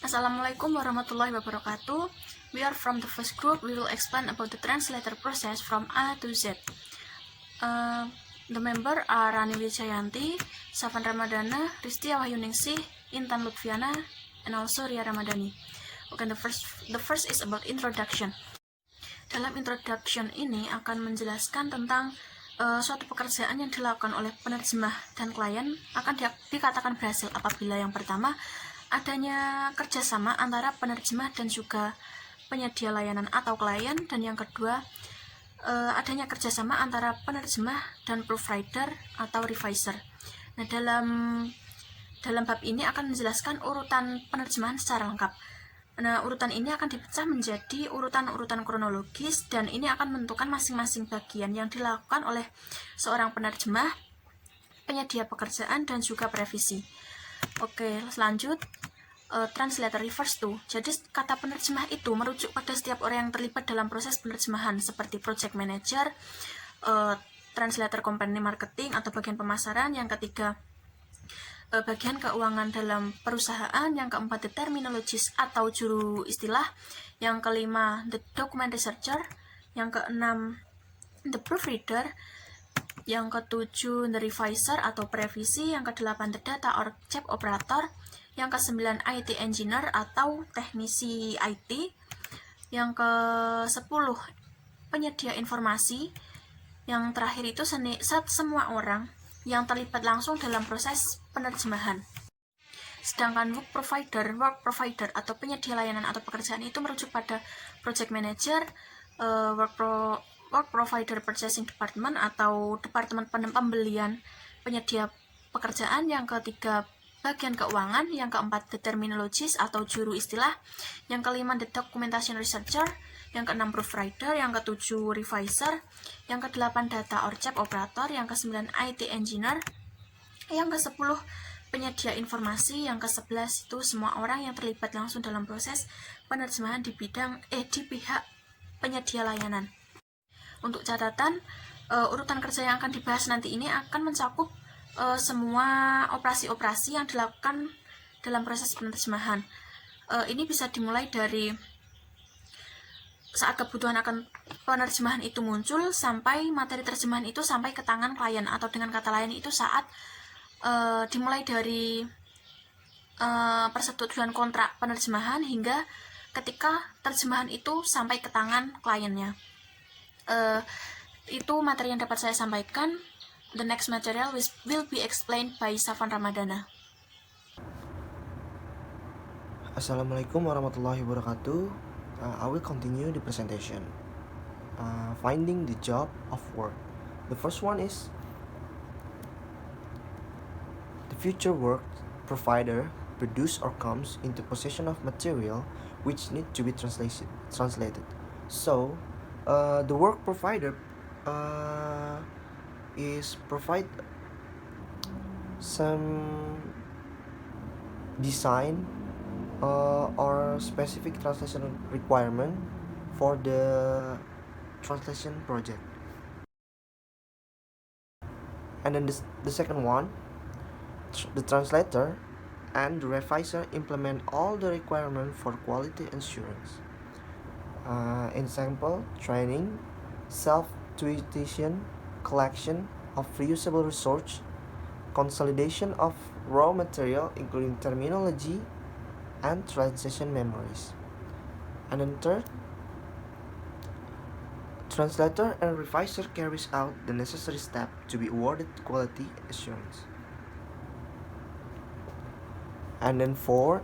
Assalamualaikum warahmatullahi wabarakatuh. We are from the first group. We will explain about the translator process from A to Z. The member are Rani Wijayanti, Safan Ramadana, Ristia Wahyuningsih, Intan Lutfiana, and also Ria Ramadhani. Okay, the first is about introduction. Dalam introduction ini akan menjelaskan tentang suatu pekerjaan yang dilakukan oleh penerjemah dan klien akan dikatakan berhasil apabila yang pertama adanya kerjasama antara penerjemah dan juga penyedia layanan atau klien, dan yang kedua adanya kerjasama antara penerjemah dan provider atau reviser. Nah, dalam bab ini akan menjelaskan urutan penerjemahan secara lengkap. Nah, urutan ini akan dipecah menjadi urutan-urutan kronologis, dan ini akan menentukan masing-masing bagian yang dilakukan oleh seorang penerjemah, penyedia pekerjaan, dan juga previsi. Oke, lanjut. Translator refers to. Jadi kata penerjemah itu merujuk pada setiap orang yang terlibat dalam proses penerjemahan, seperti project manager, translator company marketing atau bagian pemasaran. Yang ketiga, bagian keuangan dalam perusahaan. Yang keempat, the terminologist atau juru istilah. Yang kelima, the document researcher. Yang keenam, the proofreader. Yang ketujuh, the reviser atau previsi. Yang kedelapan, the data or chap operator. Yang kesembilan, IT engineer atau teknisi IT. Yang ke-10, penyedia informasi. Yang terakhir itu semua orang yang terlibat langsung dalam proses penerjemahan. Sedangkan work provider atau penyedia layanan atau pekerjaan itu merujuk pada project manager, work provider purchasing department atau departemen pembelian penyedia pekerjaan. Yang ketiga, bagian keuangan. Yang keempat, the terminologist atau juru istilah. Yang kelima, the documentation researcher. Yang keenam, proofreader. Yang ketujuh, reviser. Yang kedelapan, data or chap operator. Yang kesembilan, IT engineer. Yang ke-10, penyedia informasi. Yang ke-11 itu semua orang yang terlibat langsung dalam proses penerjemahan di pihak penyedia layanan. Untuk catatan, urutan kerja yang akan dibahas nanti ini akan mencakup semua operasi-operasi yang dilakukan dalam proses penerjemahan. Ini bisa dimulai dari saat kebutuhan akan penerjemahan itu muncul sampai materi terjemahan itu sampai ke tangan klien, atau dengan kata lain itu saat dimulai dari persetujuan kontrak penerjemahan hingga ketika terjemahan itu sampai ke tangan kliennya. Itu materi yang dapat saya sampaikan. The next material will be explained by Safan Ramadana. Assalamualaikum warahmatullahi wabarakatuh. I will continue the presentation. Finding the job of work. The first one is the future work provider produce or comes into possession of material which need to be translated. So, the work provider is provide some design or specific translation requirement for the translation project. And then the second one, the translator and the reviser implement all the requirement for quality assurance. Example, training, self-tuition, collection of reusable resource, consolidation of raw material including terminology and translation memories. And then third, translator and reviser carries out the necessary step to be awarded quality assurance. And then four,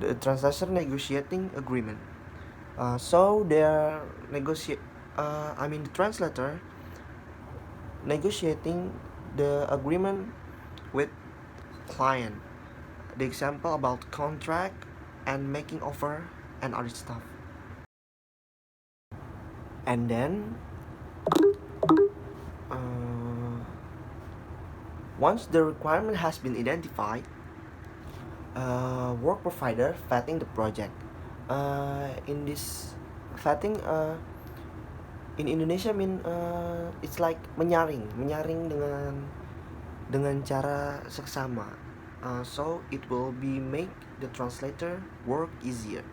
the translator negotiating agreement. So they are the translator negotiating the agreement with client. The example about contract and making offer and other stuff. And then once the requirement has been identified, work provider vetting the project. In this vetting, in Indonesia it's like menyaring dengan cara seksama. So it will be make the translator work easier.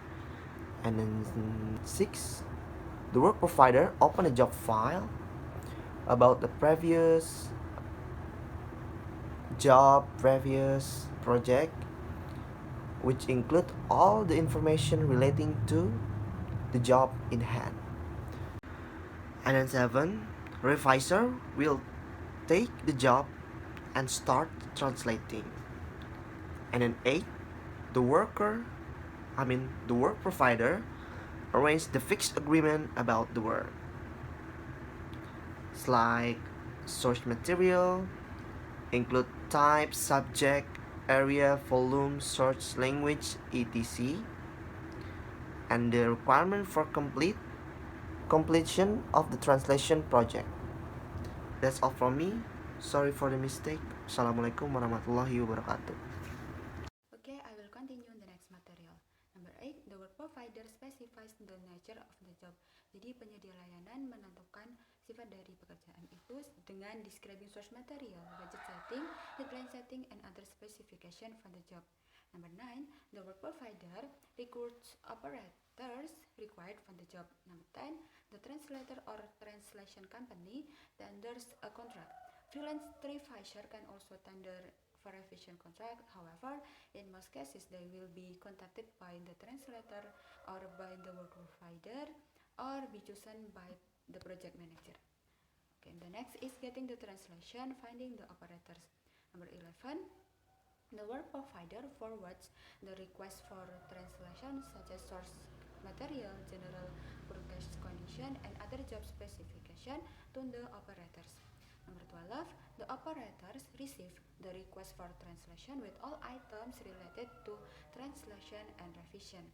And then 6, the work provider open a job file about the previous project, which include all the information relating to the job in hand. And then 7, revisor will take the job and start translating. And then 8, the work provider arrange the fixed agreement about the work. It's like source material, include type, subject, area, volume, source language, etc. And the requirement for completion of the translation project. That's all from me. Sorry for the mistake. Assalamualaikum warahmatullahi wabarakatuh. Okay, I will continue the next material. Number 8, the work provider specifies the nature of the job. Jadi penyedia layanan menentukan sifat dari pekerjaan itu dengan describing source material, budget setting, deadline setting, and other specification for the job. Number 9, the work provider recruits operators required for the job. Number 10, the translator or translation company tenders a contract. Freelance revisor can also tender for revision contract. However, in most cases, they will be contacted by the translator or by the work provider or be chosen by the project manager. Okay, the next is getting the translation, finding the operators. Number 11, the work provider forwards the request for translation such as source material, general purpose condition, and other job specification to the operators. Number 12, the operators receive the request for translation with all items related to translation and revision.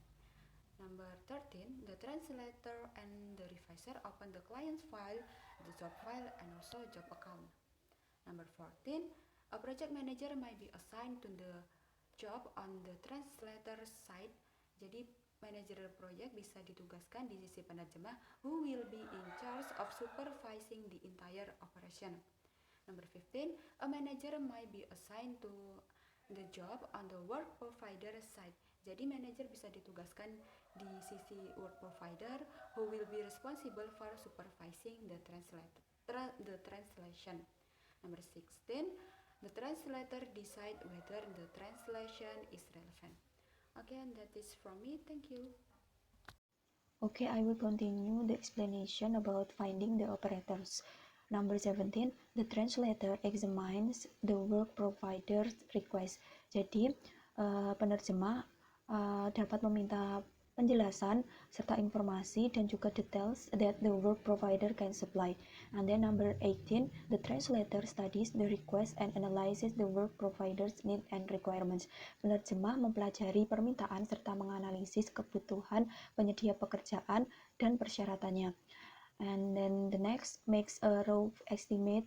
Number 13, the translator and the revisor open the client's file, the job file, and also job account. Number 14, a project manager might be assigned to the job on the translator side. Jadi manajer project bisa ditugaskan di sisi penerjemah who will be in charge of supervising the entire operation. Number 15, a manager might be assigned to the job on the work provider side. Jadi manajer bisa ditugaskan di sisi work provider who will be responsible for supervising the translation. Number 16, the translator decide whether the translation is relevant. Okay, and that is from me. Thank you. Okay, I will continue the explanation about finding the operators. Number 17, the translator examines the work provider's request. Jadi, penerjemah dapat meminta penjelasan serta informasi dan juga details that the work provider can supply. And then number 18, the translator studies the request and analyzes the work provider's need and requirements. Penerjemah mempelajari permintaan serta menganalisis kebutuhan penyedia pekerjaan dan persyaratannya. And then the next makes a rough estimate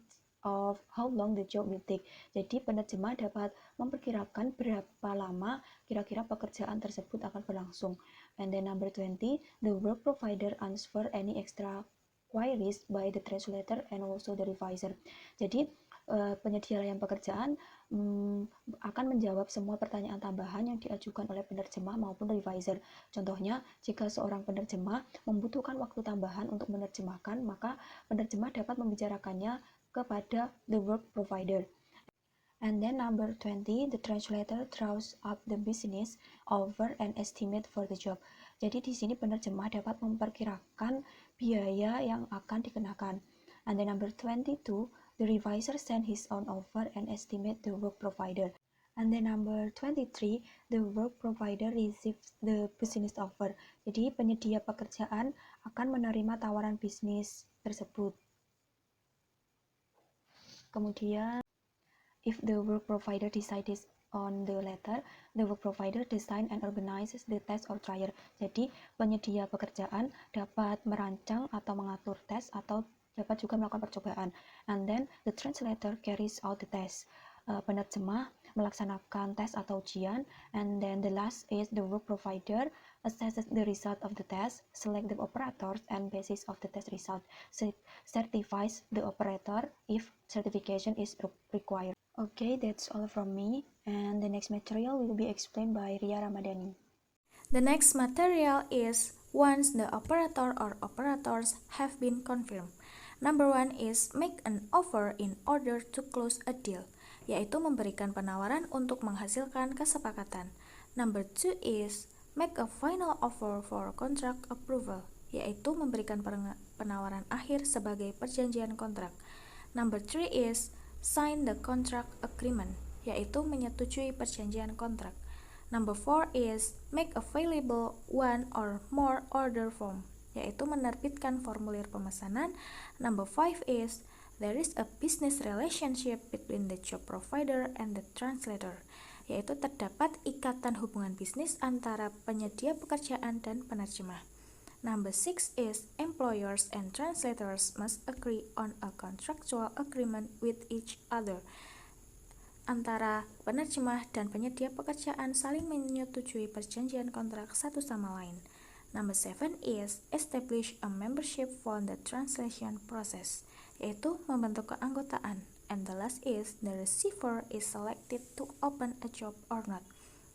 of how long the job will take. Jadi penerjemah dapat memperkirakan berapa lama kira-kira pekerjaan tersebut akan berlangsung. And then number 20, the work provider answer any extra queries by the translator and also the revisor. Jadi penyedia layanan pekerjaan akan menjawab semua pertanyaan tambahan yang diajukan oleh penerjemah maupun revisor. Contohnya, jika seorang penerjemah membutuhkan waktu tambahan untuk menerjemahkan, maka penerjemah dapat membicarakannya kepada the work provider. And then number 20, the translator draws up the business over an estimate for the job. Jadi di sini penerjemah dapat memperkirakan biaya yang akan dikenakan. And then number 22, the revisor send his own offer and estimate the work provider. And then number 23, the work provider receives the business offer. Jadi penyedia pekerjaan akan menerima tawaran bisnis tersebut. Kemudian, if the work provider decides on the latter, the work provider design and organizes the test or trial. Jadi, penyedia pekerjaan dapat merancang atau mengatur tes atau dapat juga melakukan percobaan. And then, the translator carries out the test. Penerjemah melaksanakan tes atau ujian. And then the last is the work provider assesses the result of the test, select the operators, and basis of the test result, certifies the operator if certification is required. Okay, that's all from me, and the next material will be explained by Ria Ramadhani. The next material is once the operator or operators have been confirmed. Number 1 is make an offer in order to close a deal, yaitu memberikan penawaran untuk menghasilkan kesepakatan. Number 2 is make a final offer for contract approval, yaitu memberikan penawaran akhir sebagai perjanjian kontrak. Number 3 is sign the contract agreement, yaitu menyetujui perjanjian kontrak. Number 4 is make available one or more order form, yaitu menerbitkan formulir pemesanan. Number 5 is there is a business relationship between the job provider and the translator, yaitu terdapat ikatan hubungan bisnis antara penyedia pekerjaan dan penerjemah. Number 6 is employers and translators must agree on a contractual agreement with each other. Antara penerjemah dan penyedia pekerjaan saling menyetujui perjanjian kontrak satu sama lain. Number 7 is establish a membership for the translation process, yaitu membentuk keanggotaan. And the last is the receiver is selected to open a job or not,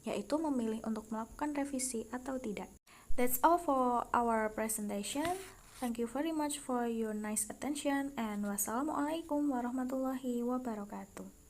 yaitu memilih untuk melakukan revisi atau tidak. That's all for our presentation. Thank you very much for your nice attention and wassalamualaikum warahmatullahi wabarakatuh.